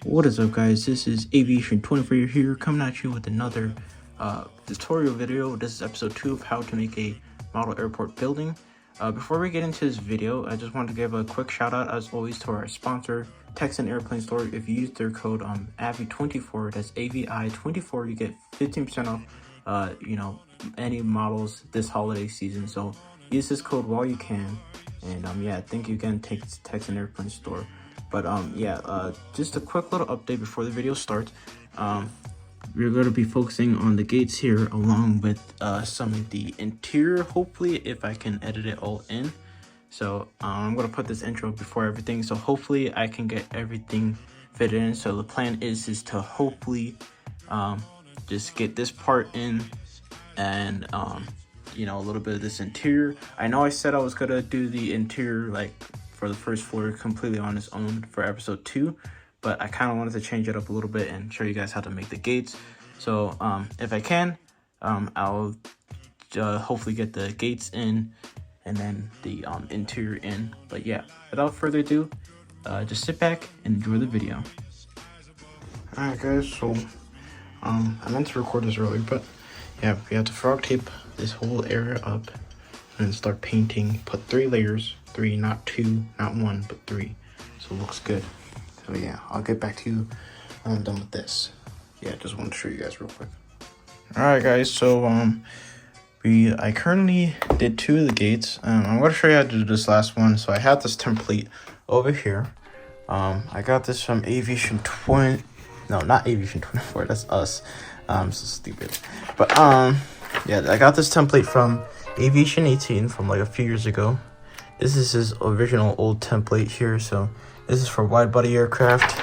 What is up, guys? This is Aviation23 here, coming at you with another tutorial video. This is episode 2 of how to make a model airport building. Before we get into this video, I just want to give a quick shout out as always to our sponsor, Texan Airplane Store. If you use their code AVI24, that's AVI24, you get 15% off any models this holiday season. So use this code while you can. And yeah, thank you again, Texan Airplane Store. But just a quick little update before the video starts. We're going to be focusing on the gates here, along with some of the interior, hopefully, if I can edit it all in. So I'm going to put this intro before everything, so hopefully I can get everything fitted in. So the plan is to hopefully just get this part in, and a little bit of this interior. I know I said I was going to do the interior like for the first floor completely on its own for episode 2, but I kind of wanted to change it up a little bit and show you guys how to make the gates. So if I can, I'll hopefully get the gates in and then the interior in. But yeah, without further ado, just sit back and enjoy the video. Alright guys, so I meant to record this earlier, but yeah, we have to frog tape this whole area up and start painting. Put 3 layers. 3, not 2, not 1, but 3, so it looks good. So yeah, I'll get back to you when I'm done with this. Yeah, just wanted to show you guys real quick. All right guys, so I currently did 2 of the gates. I'm going to show you how to do this last one. So I have this template over here. I got this from Aviation24. That's us. I'm so stupid. But yeah, I got this template from Aviation18 from like a few years ago. This is his original old template here. So this is for wide body aircraft.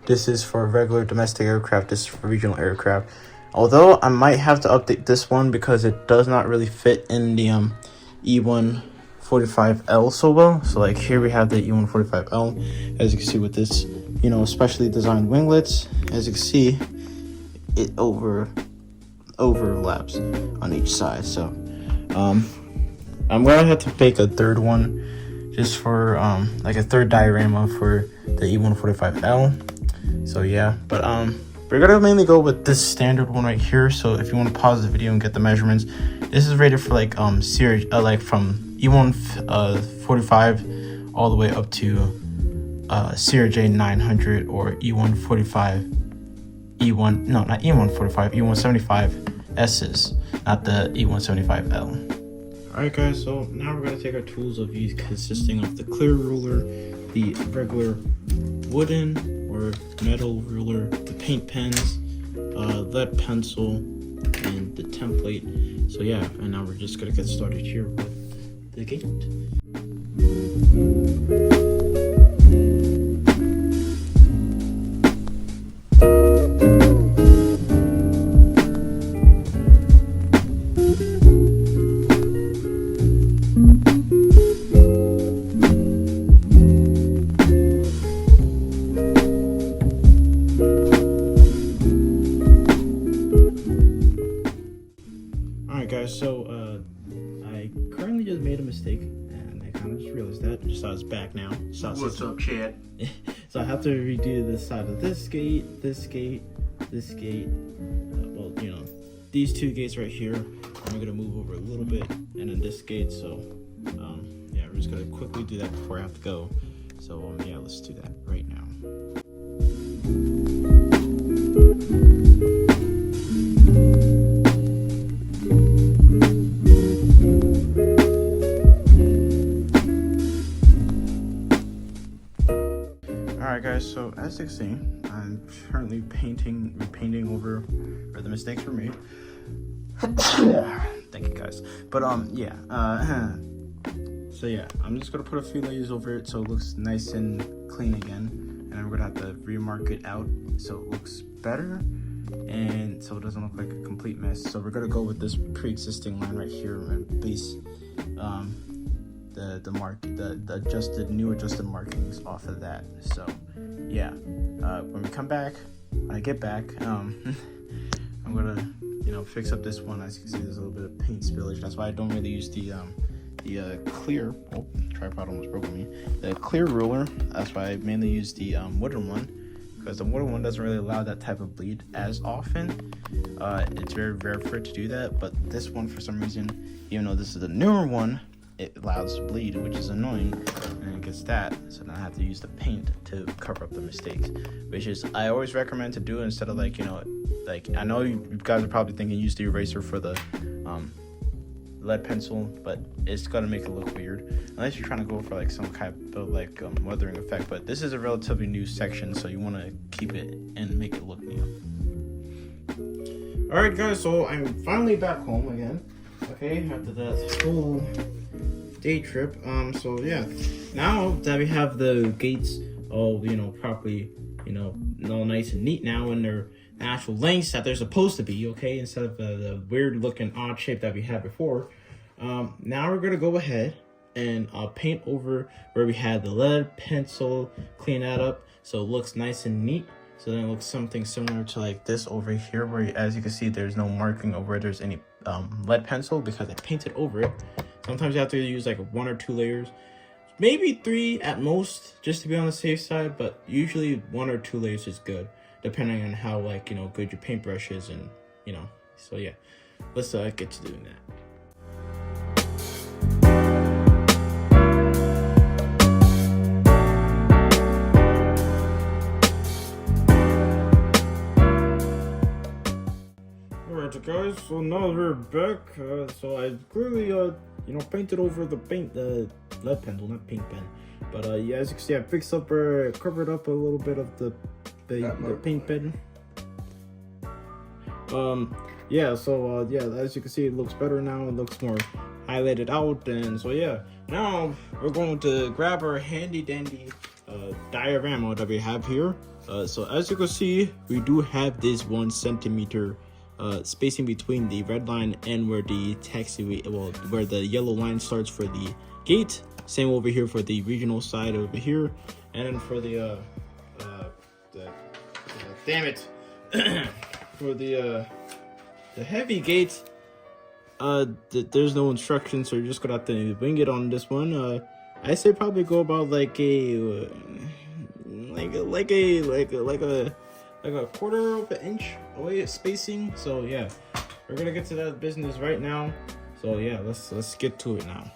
This is for regular domestic aircraft. This is for regional aircraft. Although I might have to update this one because it does not really fit in the E145L so well. So like here we have the E145L, as you can see with this, specially designed winglets. As you can see, it overlaps on each side. So I'm gonna have to make a third one just for like a third diorama for the E145L. So yeah, but we're gonna mainly go with this standard one right here. So if you want to pause the video and get the measurements, this is rated for like series like from E145 all the way up to CRJ 900 or E145 E175S's, not the E175L. Alright guys, so now we're going to take our tools of these consisting of the clear ruler, the regular wooden or metal ruler, the paint pens, lead pencil, and the template. So yeah, and now we're just going to get started here with the gate. So I currently just made a mistake, and I kind of just realized that. Just saw it's back now. What's up, Chad? So I have to redo the side of this gate, this gate, this gate. These 2 gates right here. I'm gonna move over a little bit, and then this gate. So yeah, we're just gonna quickly do that before I have to go. So yeah, let's do that right now. Alright guys, so as you can see, I'm currently repainting over where the mistakes were made. Thank you guys. But so yeah, I'm just gonna put a few layers over it so it looks nice and clean again, and I'm gonna have to remark it out so it looks better and so it doesn't look like a complete mess. So we're gonna go with this pre-existing line right here and base the new adjusted markings off of that. So yeah, when we come back, when I get back, I'm gonna fix up this one. As you can see, there's a little bit of paint spillage. That's why I don't really use the clear, tripod almost broke on me, the clear ruler. That's why I mainly use the wooden one, because the wooden one doesn't really allow that type of bleed as often. It's very rare for it to do that, but this one, for some reason, even though this is the newer one, it allows bleed, which is annoying, and it gets that. So then I have to use the paint to cover up the mistakes, which is I always recommend to do instead of like I know you guys are probably thinking use the eraser for the lead pencil, but it's gonna make it look weird unless you're trying to go for like some kind of like weathering effect. But this is a relatively new section, so you want to keep it and make it look new. All right, guys, so I'm finally back home again. Okay, after that whole day trip. So yeah, now that we have the gates all properly all nice and neat now in their actual lengths that they're supposed to be, okay, instead of the weird looking odd shape that we had before. Now we're gonna go ahead and paint over where we had the lead pencil, clean that up so it looks nice and neat. So then it looks something similar to like this over here, where as you can see there's no marking over where there's any lead pencil because I painted over it. Sometimes you have to use like 1 or 2 layers, maybe 3 at most, just to be on the safe side, but usually 1 or 2 layers is good, depending on how good your paintbrush is, and so yeah, let's get to doing that. Alright guys, so now we're back. So I clearly painted over the lead pencil, not paint pen, but yeah, as you can see I fixed up or covered up a little bit of the paint pen. Yeah, so yeah, as you can see it looks better now. It looks more highlighted out, and so yeah, now we're going to grab our handy dandy diorama that we have here. So as you can see, we do have this 1 centimeter spacing between the red line and where the where the yellow line starts for the gate. Same over here for the regional side over here, and then for the damn it for the heavy gate, there's no instructions, so you're just gonna have to wing it on this one. I say probably go about like a quarter of an inch away spacing. So yeah, we're gonna get to that business right now. So yeah, let's get to it now.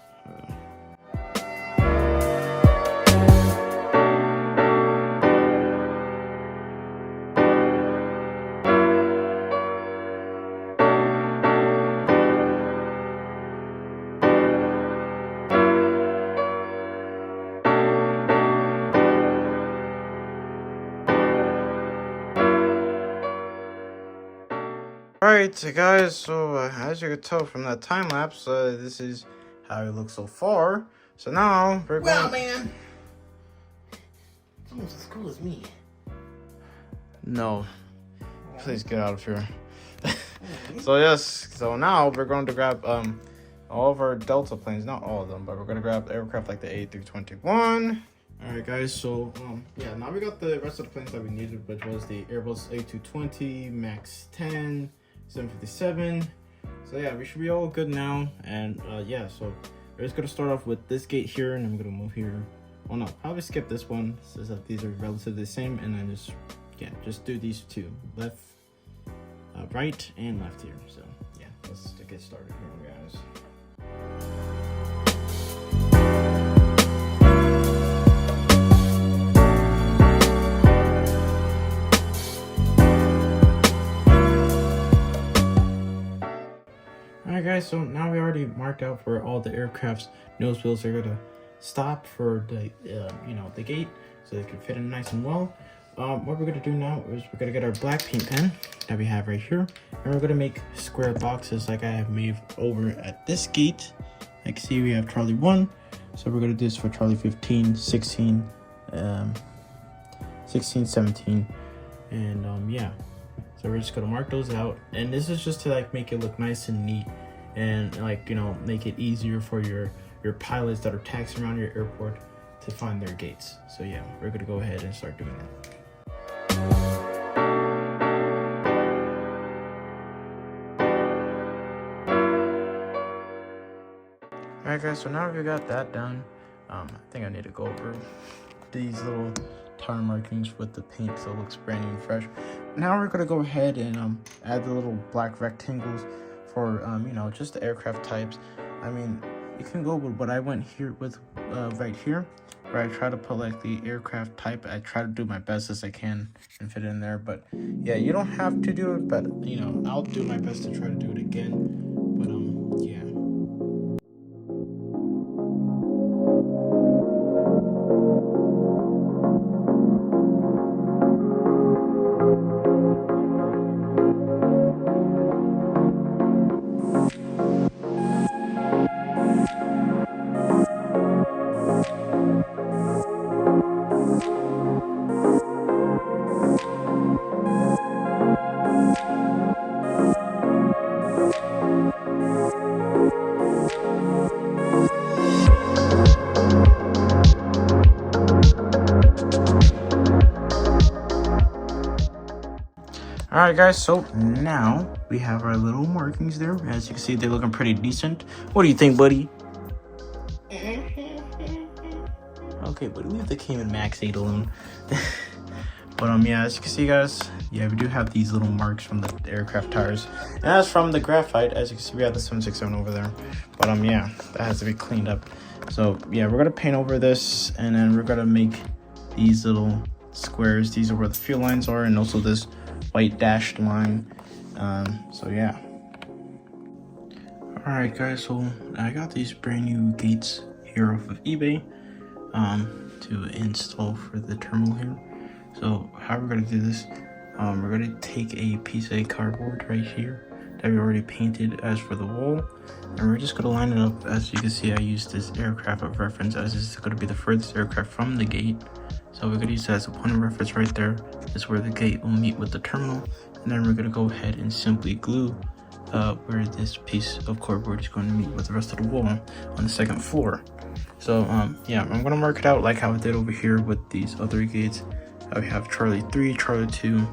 Alright guys, so as you can tell from that time lapse, this is how it looks so far. So now we're going. Well, man, it's almost as cool as me. No, please get out of here. So yes, so now we're going to grab all of our Delta planes, not all of them, but we're going to grab aircraft like the A321. Alright guys, so yeah, now we got the rest of the planes that we needed, which was the Airbus A220, MAX 10, 757. So yeah, we should be all good now. And yeah, so we're just gonna start off with this gate here, and I'm gonna move here. Oh no, probably skip this one since that these are relatively the same, and then just do these 2, left, right, and left here. So yeah, let's get started here, guys. Alright guys, so now we already marked out where all the aircraft's nose wheels are gonna stop for the the gate, so they can fit in nice and well. What we're gonna do now is we're gonna get our black paint pen that we have right here, and we're gonna make square boxes like I have made over at this gate. Like you see, we have Charlie 1, so we're gonna do this for Charlie 15, 16, 16, 17, and yeah. So we're just gonna mark those out, and this is just to like make it look nice and neat, and like make it easier for your your pilots that are taxiing around your airport to find their gates. So yeah, we're gonna go ahead and start doing that. Alright guys, so now we got that done, I think I need to go over these little tire markings with the paint so it looks brand new and fresh. Now we're gonna go ahead and add the little black rectangles for you know, just the aircraft types. I mean, you can go with what I went here with right here, where I try to put like the aircraft type. I try to do my best as I can and fit it in there, but yeah, you don't have to do it, but you know, I'll do my best to try to do it again. But yeah. Alright guys, so now we have our little markings there. As you can see, they're looking pretty decent. What do you think, buddy? Okay, buddy, leave the Cayman Max 8 alone. But yeah, as you can see guys, yeah, we do have these little marks from the aircraft tires. And as from the graphite, as you can see, we have the 767 over there. But yeah, that has to be cleaned up. So yeah, we're gonna paint over this, and then we're gonna make these little squares. These are where the fuel lines are, and also this white dashed line. So yeah. All right guys, so I got these brand new gates here off of eBay to install for the terminal here. So how we're gonna do this, we're gonna take a piece of cardboard right here that we already painted as for the wall, and we're just gonna line it up. As you can see, I used this aircraft of reference, as this is gonna be the furthest aircraft from the gate. So we're gonna use that as a point of reference right there. Is where the gate will meet with the terminal, and then we're gonna go ahead and simply glue where this piece of cardboard is going to meet with the rest of the wall on the second floor. So yeah, I'm gonna mark it out like how I did over here with these other gates. We have Charlie 3, Charlie 2,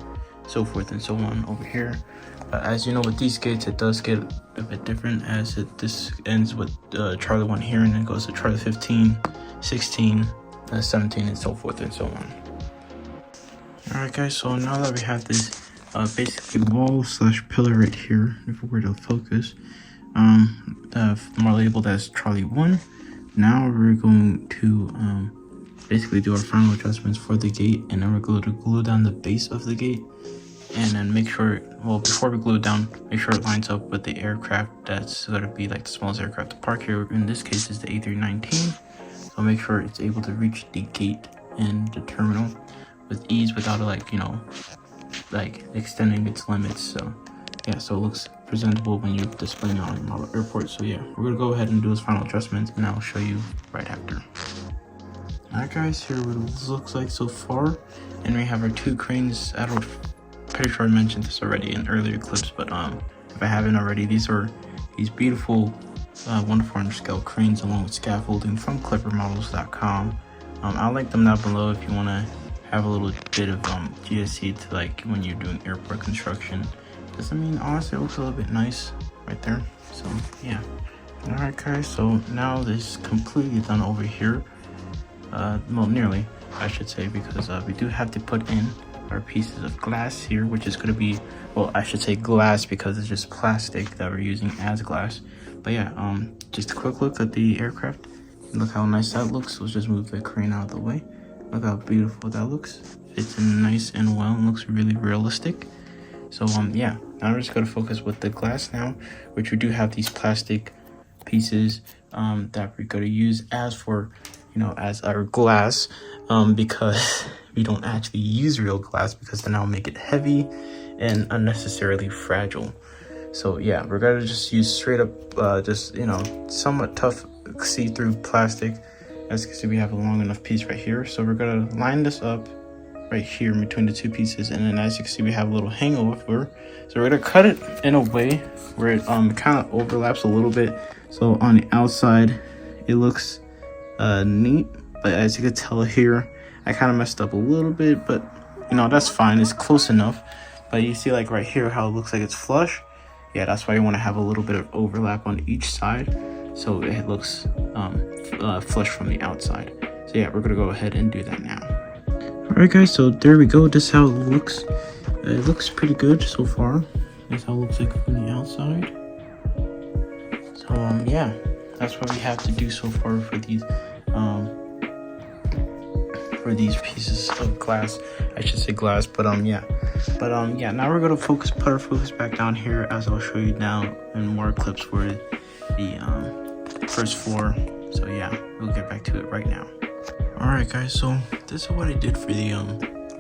so forth and so on over here. As you know, with these gates, it does get a bit different, as this ends with Charlie 1 here, and then goes to Charlie 15, 16, 17, and so forth and so on. Alright guys, so now that we have this basically wall slash pillar right here, if we were to focus, more labeled as Charlie 1, now we're going to basically do our final adjustments for the gate, and then we're going to glue down the base of the gate, and then make sure, well, before we glue it down, make sure it lines up with the aircraft that's going to be like the smallest aircraft to park here. In this case is the A319, so make sure it's able to reach the gate and the terminal with ease without, like, you know, like extending its limits. So yeah, so it looks presentable when you're displaying it on your model airport. So yeah, we're gonna go ahead and do those final adjustments, and I'll show you right after. Alright guys, here what it looks like so far, and we have our two cranes. Pretty sure I mentioned this already in earlier clips, but if I haven't already, these are these beautiful 1/4" scale cranes along with scaffolding from clippermodels.com. I'll link them down below if you want to have a little bit of GSC to, like, when you're doing airport construction. Because I mean, honestly, it looks a little bit nice right there. So yeah. Alright guys, so now this is completely done over here. Well, nearly, I should say, because we do have to put in our pieces of glass here, which is going to be, well, I should say glass because it's just plastic that we're using as glass. But yeah, just a quick look at the aircraft. Look how nice that looks. Let's just move the crane out of the way. Look how beautiful that looks. Fits in nice and well and looks really realistic. So yeah, now we're just going to focus with the glass now, which we do have these plastic pieces that we're going to use as for, you know, as our glass, because we don't actually use real glass, because then I'll make it heavy and unnecessarily fragile. So yeah, we're gonna just use straight up just, you know, somewhat tough see-through plastic. As you can see, we have a long enough piece right here, so we're gonna line this up right here in between the two pieces, and then as you can see, we have a little hangover, so we're gonna cut it in a way where it kind of overlaps a little bit, so on the outside it looks neat. But as you can tell here, I kind of messed up a little bit, but you know, that's fine, it's close enough. But you see like right here how it looks like it's flush. Yeah, that's why you want to have a little bit of overlap on each side, so it looks flush from the outside. So yeah, we're gonna go ahead and do that now. Alright guys, so there we go. This is how it looks. It looks pretty good so far. That's how it looks like from the outside. So yeah, that's what we have to do so far for these pieces of glass. I should say glass, but yeah. Now we're gonna put our focus back down here, as I'll show you now in more clips for the first floor. So yeah, we'll get back to it right now. Alright guys, so this is what I did for the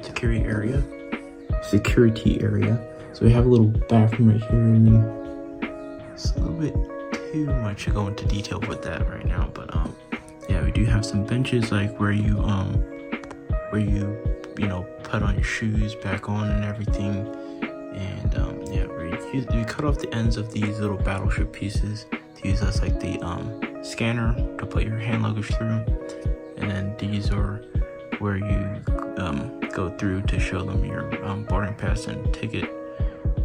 security area. So we have a little bathroom right here. I mean, it's a little bit too much to go into detail with that right now, but yeah, we do have some benches like where you put on your shoes back on and everything. And yeah, we cut off the ends of these little battleship pieces to use as like the scanner to put your hand luggage through. And then these are where you go through to show them your boarding pass and ticket.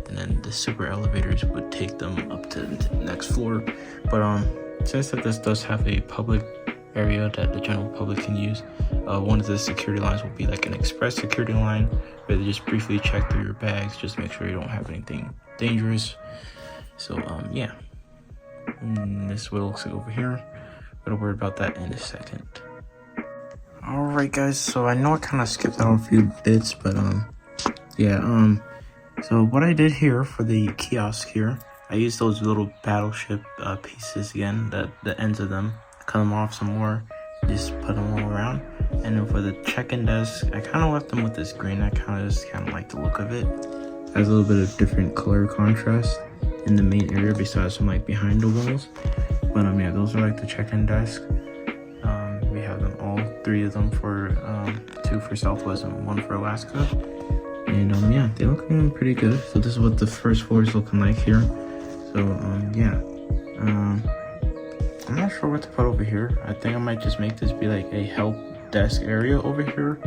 And then the super elevators would take them up to the next floor. But since that this does have a public area that the general public can use, one of the security lines will be like an express security line where they just briefly check through your bags, just make sure you don't have anything dangerous. So yeah, and this is what it looks like over here. Gonna worry about that in a second. Alright guys, so I know I kind of skipped out a few bits, but yeah, so what I did here for the kiosk here, I used those little battleship pieces again, the ends of them, cut them off some more, just put them all around. And then for the check-in desk, I kind of left them with this green. I kind of like the look of it. It has a little bit of different color contrast in the main area besides from like behind the walls. But yeah, those are like the check-in desk. We have them all, 3 of them for 2 for Southwest and 1 for Alaska. And yeah, they look pretty good. So this is what the first floor is looking like here. So yeah, I'm not sure what to put over here. I think I might just make this be like a help desk area over here,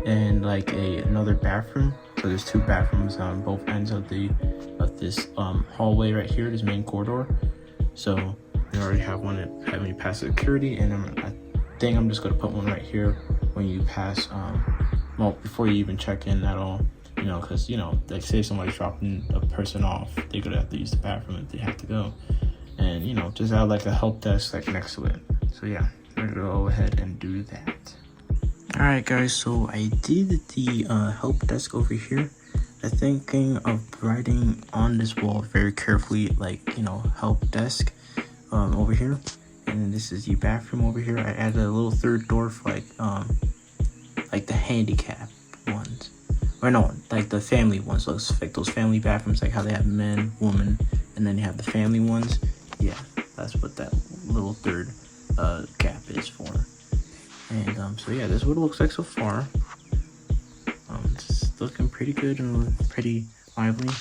and like another bathroom. So there's 2 bathrooms on both ends of this hallway right here, this main corridor. So we already have one having you pass security, and I think I'm just gonna put one right here when you pass, well, before you even check in at all. You know, because you know, like say somebody's dropping a person off, they're gonna have to use the bathroom if they have to go. And you know, just add like a help desk like next to it. So yeah, we're gonna go ahead and do that. Alright guys, so I did the help desk over here. I'm thinking of writing on this wall very carefully, like, you know, help desk over here. And then this is the bathroom over here. I added a little third door for like the handicap ones. Or no, like the family ones. Looks like those family bathrooms, like how they have men, woman, and then you have the family ones. Yeah, that's what that little third gap is for. And so yeah, this is what it looks like so far. It's looking pretty good and pretty lively.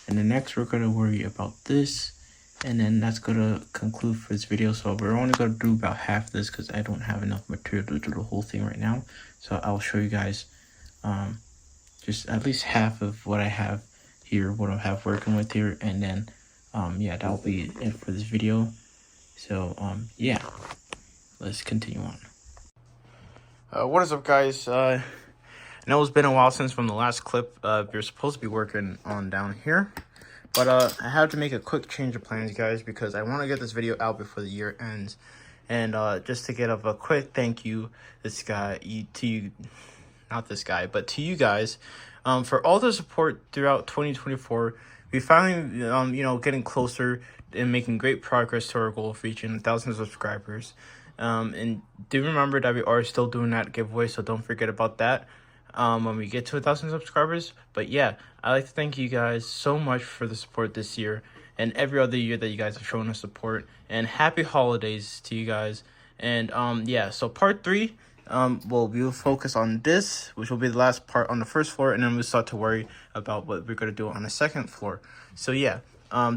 And then next we're gonna worry about this, and then that's gonna conclude for this video. So we're only gonna do about half of this because I don't have enough material to do the whole thing right now. So I'll show you guys just at least half of what I have here, what I have working with here, and then yeah, that'll be it for this video. So yeah, let's continue on. What is up guys? I know it's been a while since from the last clip you're supposed to be working on down here, but I had to make a quick change of plans guys, because I want to get this video out before the year ends. And just to get up a quick thank you to you, not this guy, but to you guys, for all the support throughout 2024. We finally, you know, getting closer and making great progress to our goal of reaching 1,000 subscribers. And do remember that we are still doing that giveaway, so don't forget about that when we get to 1,000 subscribers. But yeah, I'd like to thank you guys so much for the support this year and every other year that you guys have shown us support. And happy holidays to you guys. And yeah, so part 3, we'll focus on this, which will be the last part on the first floor, and then we'll start to worry about what we're going to do on the second floor. So yeah,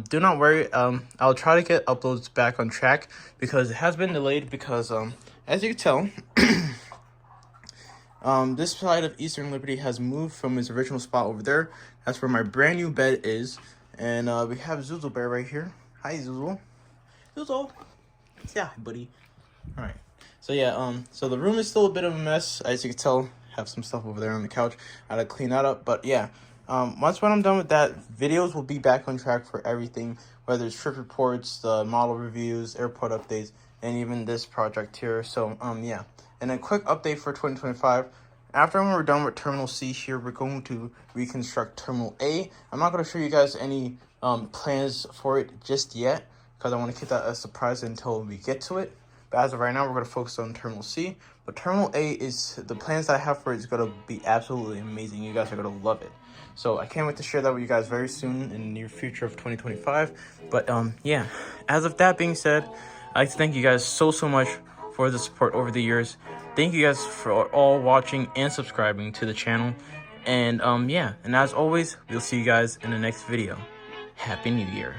do not worry. I'll try to get uploads back on track because it has been delayed because as you can tell, this side of Eastern Liberty has moved from its original spot over there. That's where my brand new bed is. And we have Zuzu Bear right here. Hi, Zuzu. Zuzu. Yeah, buddy. All right. So yeah, so the room is still a bit of a mess. As you can tell, have some stuff over there on the couch. I gotta clean that up. But yeah, once when I'm done with that, videos will be back on track for everything, whether it's trip reports, the model reviews, airport updates, and even this project here. So yeah, and a quick update for 2025. After we're done with Terminal C here, we're going to reconstruct Terminal A. I'm not going to show you guys any plans for it just yet because I want to keep that a surprise until we get to it. But as of right now, we're going to focus on Terminal C. But Terminal A is, the plans that I have for it is going to be absolutely amazing. You guys are going to love it. So I can't wait to share that with you guys very soon in the near future of 2025. But yeah, as of that being said, I'd like to thank you guys so much for the support over the years. Thank you guys for all watching and subscribing to the channel. And yeah, and as always, we'll see you guys in the next video. Happy New Year.